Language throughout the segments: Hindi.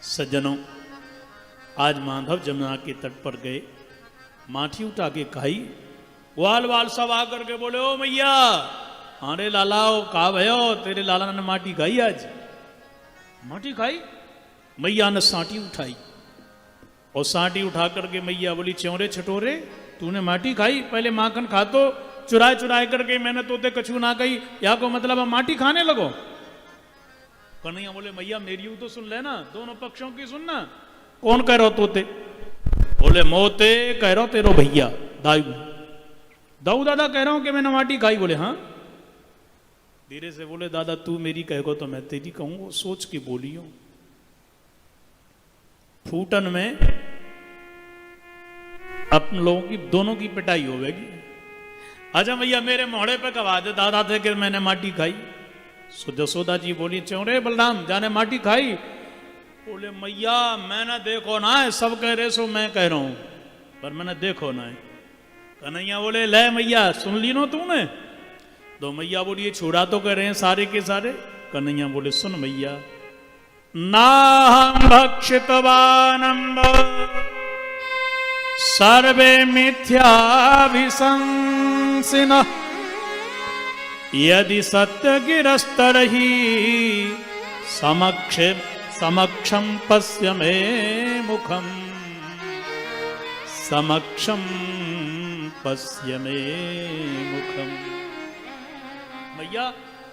सज्जनों, आज माधव जमुना के तट पर गए, माठी उठा के खाई, ग्वाल वाल सब आकर के बोले, ओ मैया, अरे लाला कहा भयो, तेरे लाला ने माटी खाई आज। माटी खाई? मैया ने सांटी उठाई और सांटी उठा करके मैया बोली, च्योरे छटोरे, तूने माटी खाई? पहले माखन खा तो, चुराए चुराए करके मैंने तोते कछू ना कही, या को मतलब अब माटी खाने लगो। कन्हैया बोले, मैया मेरी तो सुन लेना, दोनों पक्षों की सुनना। कौन कह रहा हो तोते? बोले मोते कह रहा हो तेरो भैया दाऊ दाऊ दादा कह रहा हूं कि मैंने माटी खाई। बोले हाँ। धीरे से बोले, दादा तू मेरी कहेगो तो मैं तेरी कहूंगा, सोच के बोली हूं। फूटन में अपन लोगों की दोनों की पिटाई होगी। अच्छा भैया मेरे मोहड़े पे कहा दे दादा थे कि मैंने माटी खाई। सो जसोदा जी बोली, च्योरे बलराम जाने माटी खाई? बोले मैया मैंने देखो ना है, सब कह रहे सो मैं कह रहा हूं, पर मैंने देखो ना है। कन्हैया बोले, ले मैया सुन ली नो तूने? तो मैया बोली, ये छोड़ा तो कह रहे हैं सारे के सारे। कन्हैया बोले, सुन मैया, नाहं भक्षितवानंब सर्वे मिथ्याभिशंसिनः यदि सत्य गिरस्तरहि समक्षम पश्य मे मुखम समक्षम पश्य मे मुखम। भैया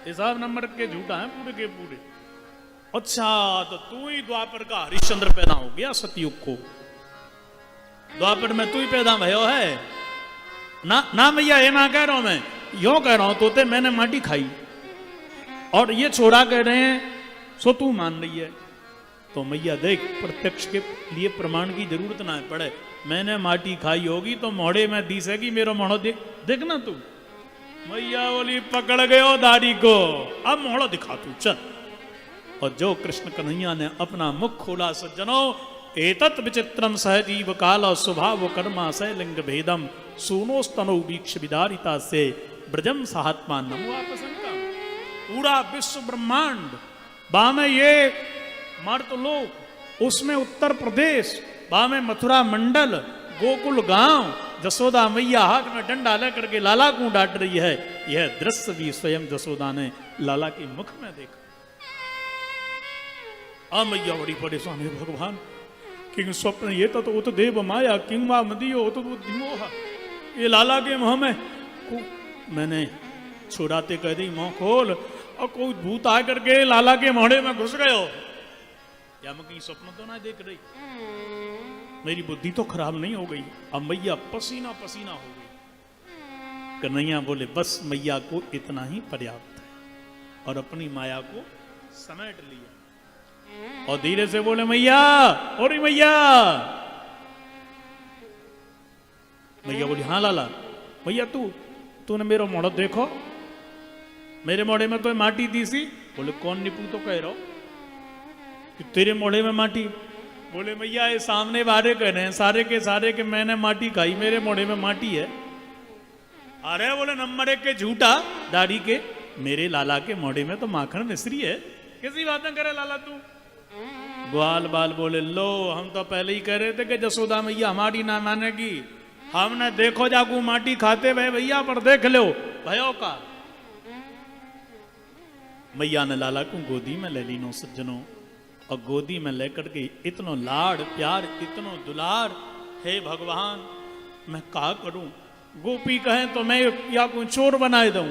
हिसाब नंबर के झूठा है पूरे के पूरे। अच्छा तो तू ही द्वापर का हरिश्चंद्र पैदा हो गया सतयुग को, द्वापर में तू ही पैदा भयो है ना? ना भैया ये ना कह रहा हूं मैं, यो कह रहा हूं तोते मैंने माटी खाई और ये छोड़ा कह रहे हैं सो तू मान रही है। तो मैया देख, प्रत्यक्ष के लिए प्रमाण की जरूरत ना पड़े, मैंने माटी खाई होगी तो मोड़े में दिसेगी, मेरा मोड़ो देख देखना तू। मैया बोली, पकड़ गयो दाढ़ी को, अब मोड़ो दिखा तू चल। और जो कृष्ण कन्हैया ने अपना मुख खोला, सज्जनों, एतत् विचित्रम सहजीव काल स्वभाव कर्माशय लिंग भेदम सूनोस्तनो वीक्ष विदारिता से ब्रजम साहत्मा नमो आपसंका। पूरा विश्व ब्रह्मांड, बामे ये मर्तलोक, उसमें उत्तर प्रदेश, बामे मथुरा मंडल, गोकुल गांव, जसोदा मैया हाथ में डंडा लेकर के लाला को डांट रही है। यह दृश्य भी स्वयं जसोदा ने लाला के मुख में देखा। मैया बड़ी परेशान है, भगवान किंग स्वप्न ये तो उत देव माया किंग वा मदियो उत बुद्धिमोह। ये लाला के मुंह में मैंने छुड़ाते कह दी मुंह खोल, और कोई भूत आ करके लाला के मोहड़े में घुस गयो, या मैं कहीं स्वप्न तो ना देख रही? मेरी बुद्धि तो खराब नहीं हो गई? अब मैया पसीना पसीना हो गई। कन्हैया बोले, बस मैया को इतना ही पर्याप्त है, और अपनी माया को समेट लिया। और धीरे से बोले, मैया और मैया। मैया बोली, हाँ लाला। भैया तूने मेरा मोड़ा देखो, मेरे मोड़े में तो माटी दी सी। बोले, कौन निपू तो कह रहा हो कि तेरे मोड़े में माटी? बोले, मैया ये सामने बारे कह रहे हैं सारे के सारे के मैंने माटी खाई, मेरे मोड़े में माटी है। अरे बोले, नंबर एक के झूठा दाढ़ी के, मेरे लाला के मोड़े में तो माखन मिश्री है, किसी बातें करे लाला तू? ग्वाल बाल बोले, लो हम तो पहले ही कह रहे थे कि जसोदा मैया हमारी ना मानेगी, हमने देखो जाकू माटी खाते भय भैया, पर देख लो भयो का। मैया ने लाला को गोदी में ले लीनो सज्जनों, और गोदी में लेकर के इतनो लाड़ प्यार, इतनो दुलार, हे भगवान मैं क्या करूं? गोपी कहें तो मैं या को चोर बनाए दूं,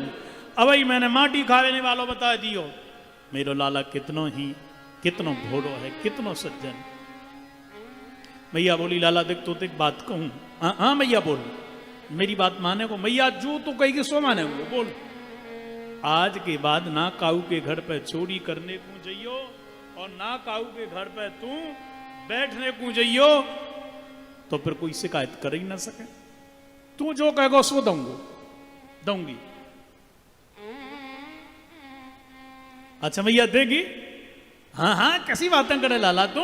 अब मैंने माटी खाने वालों बता दियो। मेरो लाला कितनो भोड़ो है, कितनो सज्जन। मैया बोली, लाला देख तो एक बात कहूं? हाँ मैया बोल, मेरी बात माने को? मैया जो तू कहेगी सो माने को, बोल। आज के बाद ना काऊ के घर पे चोरी करने को जाइयो, और ना काऊ के घर पे तू बैठने को जाइयो, तो फिर कोई शिकायत कर ही ना सके। तू जो कहेगा सो दूंगी। अच्छा भैया देगी? हाँ कैसी बातें करे लाला तू?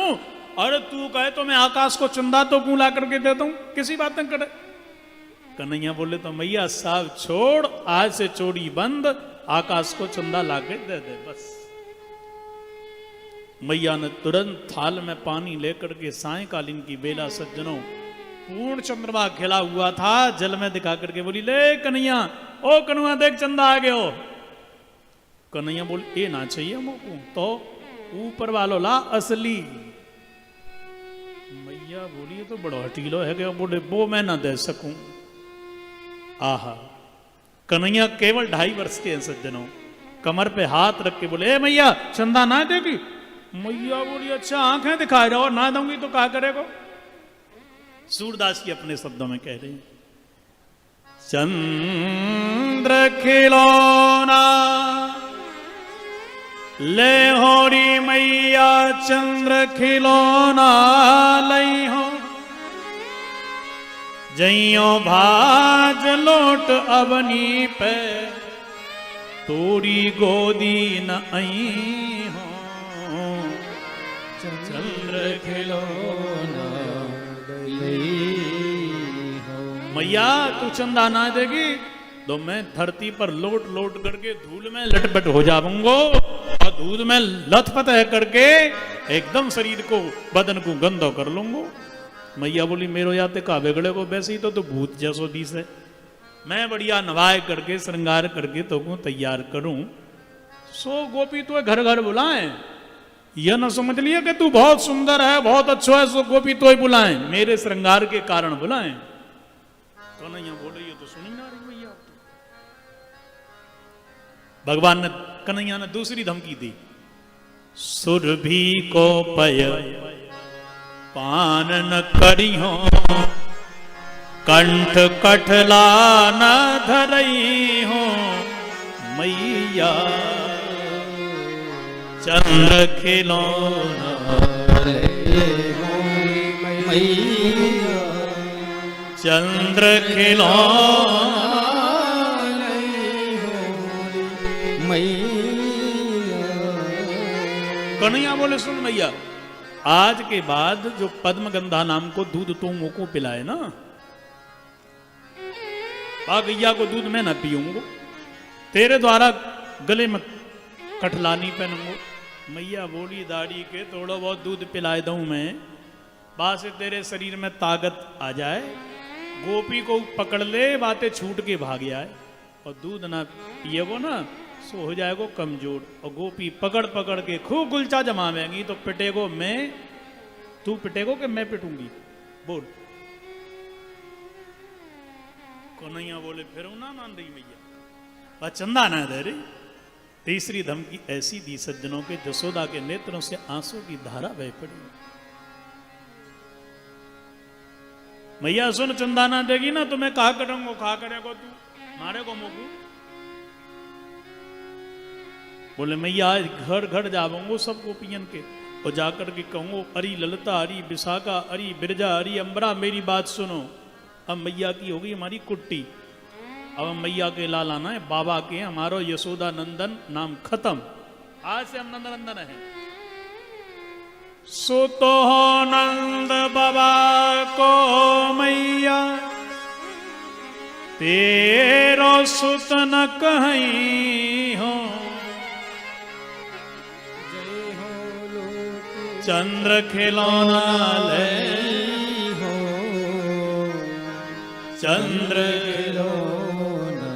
अरे तू कहे तो मैं आकाश को चंदा तो क्यों ला करके देता हूं, किसी बातें करे? कन्हैया बोले, तो मैया साहब छोड़, आज से चोरी बंद, आकाश को चंदा ला के दे दे बस। मैया ने तुरंत थाल में पानी लेकर के सायकालीन की बेला सज्जनों पूर्ण चंद्रमा खिला हुआ था जल में दिखा करके बोली, ले कन्हैया, ओ कन्हैया देख चंदा आ गयो। कन्हैया बोल, ये ना चाहिए मोको, तो ऊपर वालो ला असली। मैया बोली, तो बड़ो हटीलो है गया। बोले, वो मैं ना दे सकूं। आहा, कन्हैया केवल 2.5 वर्ष के हैं सज्जनों। कमर पे हाथ रख के बोले, ए मैया चंदा ना देगी। मैया बोली, अच्छा आंखें दिखाए रहो, ना दूंगी तो क्या करेगो। सूरदास जी अपने शब्दों में कह रहे हैं, चंद्र खिलौना ले होरी मैया, चंद्र खिलौना लई हो, जइयो भाज लोट अवनी पे, तोरी गोदी न आई हो, चंद्र खिलौना मैया तू चंदा ना देगी तो मैं धरती पर लोट लोट करके धूल में लटपट हो जाऊंगा और दूध में लथपथ करके एकदम शरीर को बदन को गंदो कर लूंगा। मैया बोली, मेरो याते का बिगड़े को, वैसे ही तो भूत जैसो दिस है। मैं बढ़िया नवाए करके श्रृंगार करके तो को तैयार करूं, सो गोपी तो घर घर बुलाए। यह न समझ लिया कि तू बहुत सुंदर है, बहुत अच्छा है, सो गोपी तो ही बुलाए, मेरे श्रृंगार के कारण बुलाए। कन्हैया बोले, ये तो सुनी ना रही मैया। भगवान ने, कन्हैया ने दूसरी धमकी दी, सुरभि को पय पान न करी हो, कंठ कठला न धरई हो, मैया चंद्र खिलौना मैया, चंद्र खिलौना मैया। कन्हैया बोले, सुन मैया, आज के बाद जो पद्मगंधा नाम को दूध तू मुको पिलाए ना, गैया को दूध मैं ना पीऊंगा, तेरे द्वारा गले में कठलानी पहनूंगा। मैया बोली, दाढ़ी के थोड़ा बहुत दूध पिलाए दूं मैं, बाद से तेरे शरीर में ताकत आ जाए, गोपी को पकड़ ले, बातें छूट के भाग जाए, और दूध ना पिएगो ना सो हो जाएगो कमजोर। और गोपी पकड़ पकड़ के खूब गुलचा जमावेंगी तो पिटेगो मैं, तू पिटेगो कि मैं पिटूंगी, बोल। कन्हैया बोले, फिर ना मान रही मैया, वह चंदा ना दे रही। तीसरी धमकी ऐसी दी सज्जनों के, जसोदा के नेत्रों से आंसू की धारा बह पड़ी। मैया सुन, चंदा ना देगी ना तो मैं कहा करूंगा, कहा करेगो तू, मारेगो मोकू। बोले, मैया आज घर घर जाऊंगो सब गोपियन के, और जाकर के कहूंगो, अरी ललिता, अरी विशाखा, अरी बिरजा, अरी अंबरा, मेरी बात सुनो। अब मैया की होगी हमारी कुट्टी, अब हम मैया के लाला ना है, बाबा के, हमारो यशोदा नंदन नाम खत्म, आज से हम नंद नंदन है। सुतो नंद बाबा को मैया, तेरो सुत न कहीं हो, चंद्र खिलौना ले हो, चंद्र खिलौना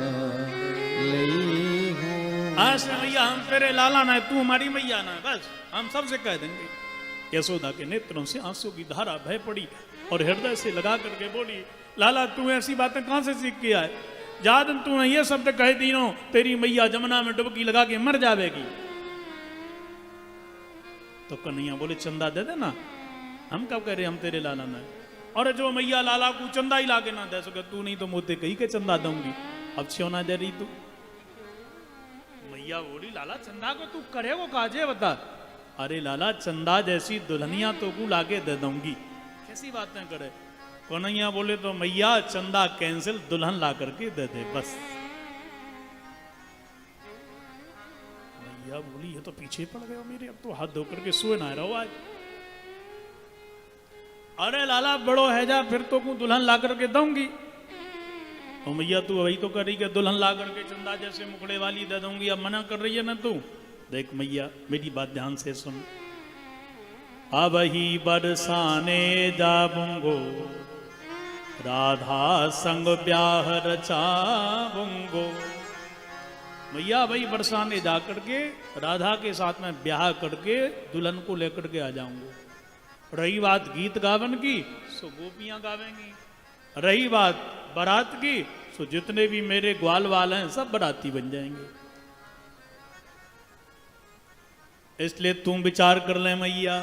ले हो। आज से मैया हम तेरे लाला ना है, तू हमारी मैया ना है, बस हम सबसे कह देंगे। यशोदा के नेत्रों से आंसू की धारा बह पड़ी और हृदय से लगा करके बोली, लाला तू ऐसी बातें कहां से सीख के आए, जा दिन तू ये शब्द कह तीनों, तेरी मैया जमुना में डुबकी लगा के मर जाएगी। तो कन्हैया बोले, चंदा दे देना, हम कब कह रहे हम तेरे लाला ना है, और जो मैया लाला को चंदा ही लाके ना दे सके, तू नहीं तो मोते कही के चंदा दूंगी, अब क्यों ना दे रही तू। मैया बोली, लाला चंदा को तू करेगो काजे बता। अरे लाला, चंदा जैसी दुल्हनिया तो को लाके दे दूंगी, कैसी बातें करे। कन्हैया बोले, तो मैया चंदा कैंसिल, दुल्हन ला करके दे दे बस। मैया बोली, ये तो पीछे पड़ गए मेरे, अब तो हाथ धो करके सोए ना रहो आज। अरे लाला बड़ो है जा, फिर तो को दुल्हन ला करके दूंगी। और मैया तू वही तो कर रही कि दुल्हन ला करके चंदा जैसे मुखड़े वाली दे दूंगी, अब मना कर रही है ना तू। देख मैया, मेरी बात ध्यान से सुन, अब ही बरसाने जाऊंगो, राधा संग ब्याह रचाऊंगो। मैया भाई बरसाने जा करके राधा के साथ में ब्याह करके दुल्हन को लेकर के आ जाऊंगा। रही बात गीत गावन की, सो गोपियां गावेंगी। रही बात बारात की, सो जितने भी मेरे ग्वाल वाल हैं सब बाराती बन जाएंगे। इसलिए तुम विचार कर ले मैया।